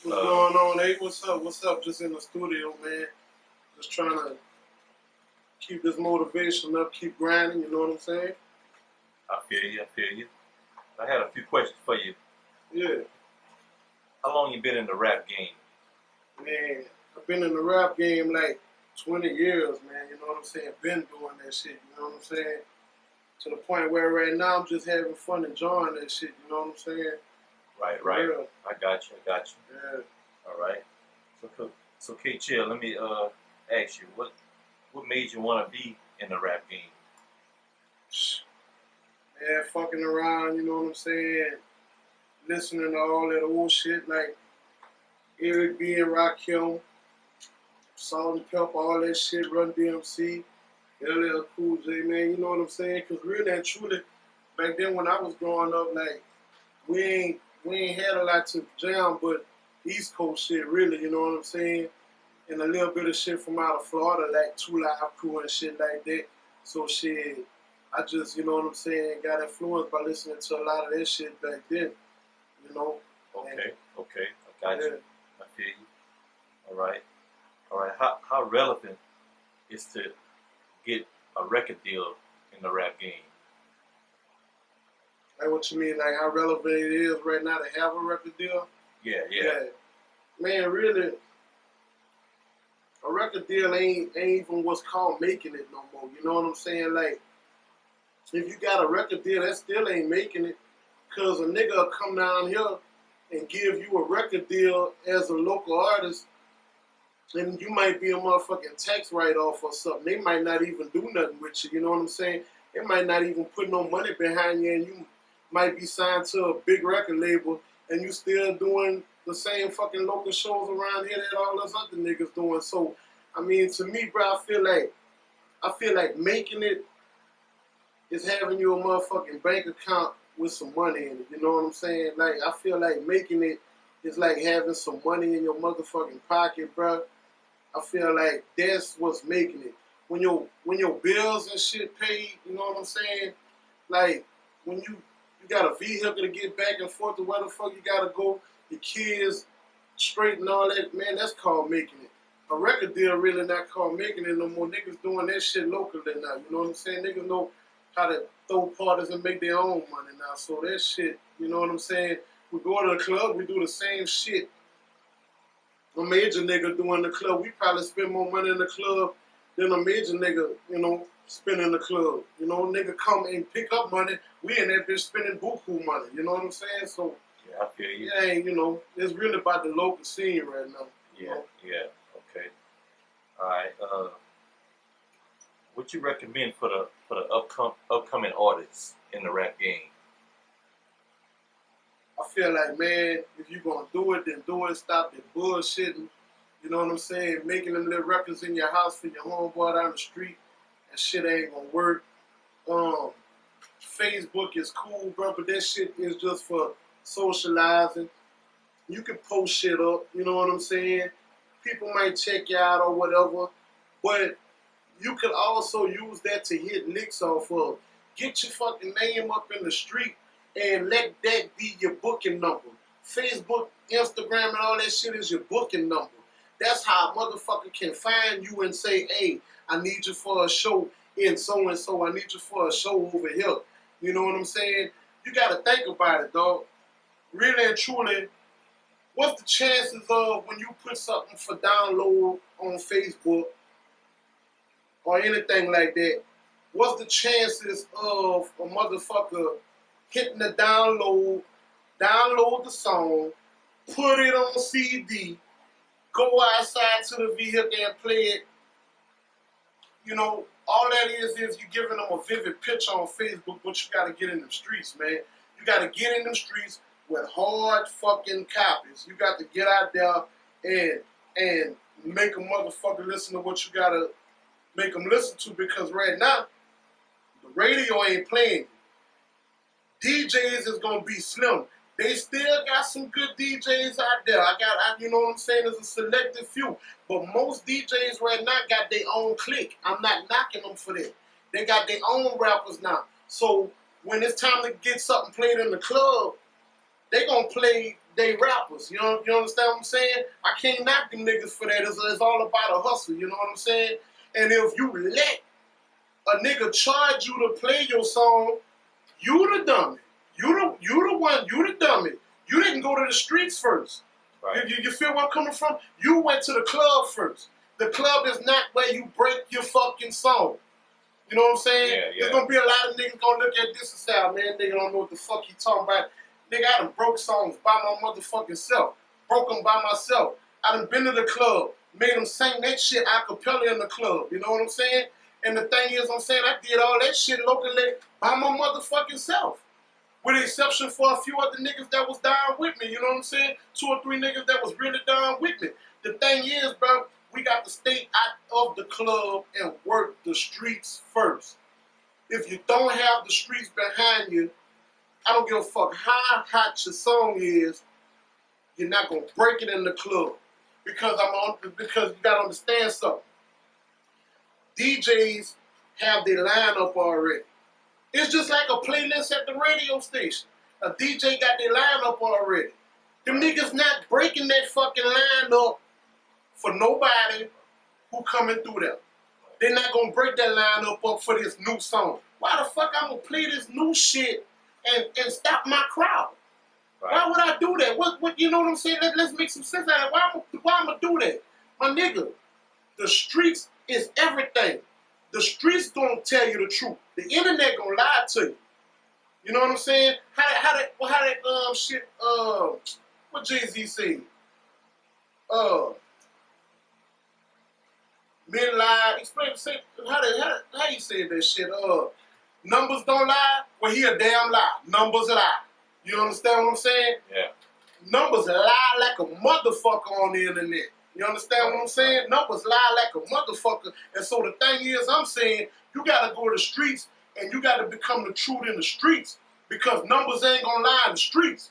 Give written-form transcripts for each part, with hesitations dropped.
What's going on, Nate? What's up? What's up? Just in the studio, man. Just trying to keep this motivation up, keep grinding, you know what I'm saying? I feel you. I had a few questions for you. Yeah. How long you been in the rap game? Man, I've been in the rap game like 20 years, man, you know what I'm saying? Been doing that shit, you know what I'm saying? To the point where right now I'm just having fun enjoying that shit, you know what I'm saying? Right. Yeah. I got you. Yeah. All right. So K-Chill, let me ask you, what made you want to be in the rap game? Man, fucking around, you know what I'm saying? Listening to all that old shit like Eric B. and Rakim, Salt and Pepper, all that shit, Run DMC, LL Cool J, man, you know what I'm saying? Because really and truly, back then when I was growing up, like, we ain't had a lot to jam but East Coast shit, really, you know what I'm saying? And a little bit of shit from out of Florida, like 2 Live Crew and shit like that. So shit, I just, you know what I'm saying, got influenced by listening to a lot of that shit back then, you know? Okay. I got Yeah. you. I feel you. All right. How relevant is to get a record deal in the rap game? Like what you mean, like how relevant it is right now to have a record deal? Yeah. Man, really, a record deal ain't even what's called making it no more. You know what I'm saying? Like, if you got a record deal, that still ain't making it. Cause a nigga will come down here and give you a record deal as a local artist, and you might be a motherfucking tax write-off or something. They might not even do nothing with you. You know what I'm saying? They might not even put no money behind you, and you might be signed to a big record label, and you still doing the same fucking local shows around here that all those other niggas doing. So, I mean, to me, bro, I feel like making it is having your motherfucking bank account with some money in it. You know what I'm saying? Like, I feel like making it is like having some money in your motherfucking pocket, bro. I feel like that's what's making it. When your bills and shit paid, you know what I'm saying? Like, when you got a vehicle to get back and forth to where the fuck you gotta go, your kids straight and all that, man, that's called making it. A record deal really not called making it no more. Niggas doing that shit locally now. You know what I'm saying? Niggas know how to throw parties and make their own money now. So that shit, you know what I'm saying? We go to the club, we do the same shit. A major nigga doing the club, we probably spend more money in the club than a major nigga, you know, spend in the club. You know, nigga come and pick up money, we in that bitch spending buku money. You know what I'm saying? So Yeah, I feel you. yeah, you know, it's really about the local scene right now. Yeah. Okay. All right. What you recommend for the upcoming artists in the rap game? I feel like, man, if you gonna do it, then do it. Stop the bullshitting. You know what I'm saying? Making them little records in your house for your homeboy down the street. That shit ain't gonna work. Um, Facebook is cool, bro, but that shit is just for socializing. You can post shit up, you know what I'm saying? People might check you out or whatever, but you could also use that to hit licks off of. Get your fucking name up in the street and let that be your booking number. Facebook, Instagram, and all that shit is your booking number. That's how a motherfucker can find you and say, hey, I need you for a show in so-and-so. I need you for a show over here. You know what I'm saying? You got to think about it, dog. Really and truly, what's the chances of when you put something for download on Facebook or anything like that, what's the chances of a motherfucker hitting the download the song, put it on CD, go outside to the vehicle and play it? You know, all that is you giving them a vivid picture on Facebook, but you got to get in the streets, man. You got to get in the streets with hard fucking copies. You got to get out there and make a motherfucker listen to what you got to make them listen to, because right now, the radio ain't playing. DJs is gonna be slim. They still got some good DJs out there. You know what I'm saying? There's a selective few, but most DJs right now got their own clique. I'm not knocking them for that. They got their own rappers now. So when it's time to get something played in the club, they gonna play they rappers. You understand what I'm saying? I can't knock them niggas for that. It's all about a hustle. You know what I'm saying? And if you let a nigga charge you to play your song, you the dummy. You the one. You the dummy. You didn't go to the streets first. Right. You feel where I'm coming from? You went to the club first. The club is not where you break your fucking song. You know what I'm saying? Yeah, yeah. There's gonna be a lot of niggas gonna look at this and say, oh, man, nigga don't know what the fuck he talking about. Nigga, I done broke songs by my motherfucking self. Broke them by myself. I done been to the club. Made them sing that shit a cappella in the club. You know what I'm saying? And the thing is, I'm saying I did all that shit locally by my motherfucking self. With the exception for a few other niggas that was down with me. You know what I'm saying? 2 or 3 niggas that was really down with me. The thing is, bro, we got to stay out of the club and work the streets first. If you don't have the streets behind you, I don't give a fuck how hot your song is, you're not gonna break it in the club. Because you gotta understand something. DJs have their lineup already. It's just like a playlist at the radio station. A DJ got their lineup already. Them niggas not breaking that fucking lineup for nobody who coming through them. They're not gonna break that lineup up for this new song. Why the fuck I'm gonna play this new shit and stop my crowd? Right. Why would I do that? What you know what I'm saying? Let's make some sense out of it. Why I'm gonna do that? My nigga, the streets is everything. The streets gonna tell you the truth. The internet gonna lie to you. You know what I'm saying? How that shit what Jay-Z said? Men lie. Explain how you say that shit? Numbers don't lie. Well, he a damn lie. Numbers lie. You understand what I'm saying? Yeah. Numbers lie like a motherfucker on the internet. You understand what I'm saying? Numbers lie like a motherfucker. And so the thing is, I'm saying, you gotta go to the streets and you gotta become the truth in the streets because numbers ain't gonna lie in the streets.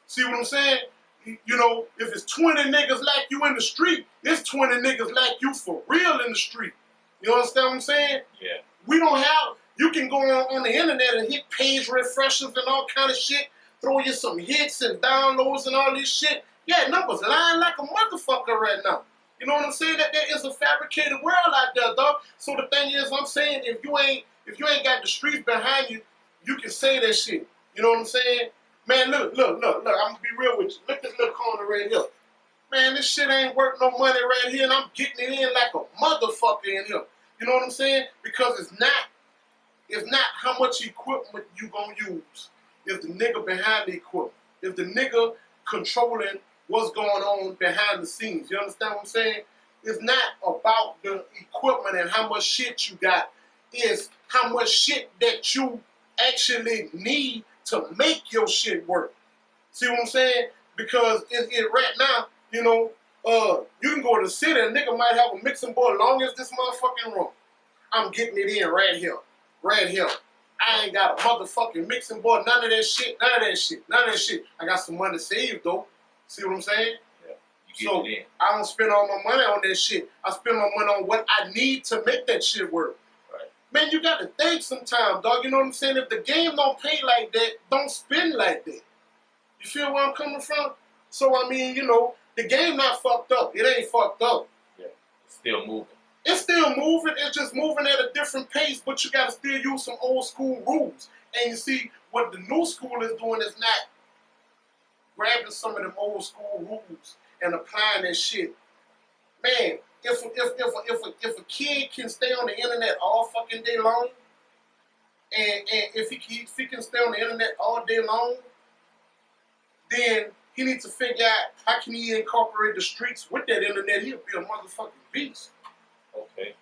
See what I'm saying? You know, if it's 20 niggas like you in the street, it's 20 niggas like you for real in the street. You understand what I'm saying? Yeah. We don't have, you can go on the internet and hit page refreshers and all kind of shit, throw you some hits and downloads and all this shit. Yeah, numbers lying like a motherfucker right now. You know what I'm saying? That there is a fabricated world out there, dog. So the thing is, I'm saying, if you ain't got the streets behind you, you can say that shit. You know what I'm saying? Man, look, I'm gonna be real with you. Look at this little corner right here. Man, this shit ain't worth no money right here, and I'm getting it in like a motherfucker in here. You know what I'm saying? Because it's not how much equipment you gonna use. It's the nigga behind the equipment. It's the nigga controlling what's going on behind the scenes. You understand what I'm saying? It's not about the equipment and how much shit you got. It's how much shit that you actually need to make your shit work. See what I'm saying? Because it right now, you know, you can go to the city and a nigga might have a mixing board long as this motherfucking room. I'm getting it in right here. Right here. I ain't got a motherfucking mixing board, none of that shit. I got some money saved though. See what I'm saying? Yeah. You get it in. I don't spend all my money on that shit. I spend my money on what I need to make that shit work. Right. Man, you got to think sometimes, dog. You know what I'm saying? If the game don't pay like that, don't spend like that. You feel where I'm coming from? So, I mean, you know, the game not fucked up. It ain't fucked up. Yeah. It's still moving. It's still moving. It's just moving at a different pace, but you got to still use some old school rules. And you see, what the new school is doing is not grabbing some of them old school rules and applying that shit. Man, if a kid can stay on the internet all fucking day long, and if he can stay on the internet all day long, then he needs to figure out how can he incorporate the streets with that internet. He'll be a motherfucking beast. Okay.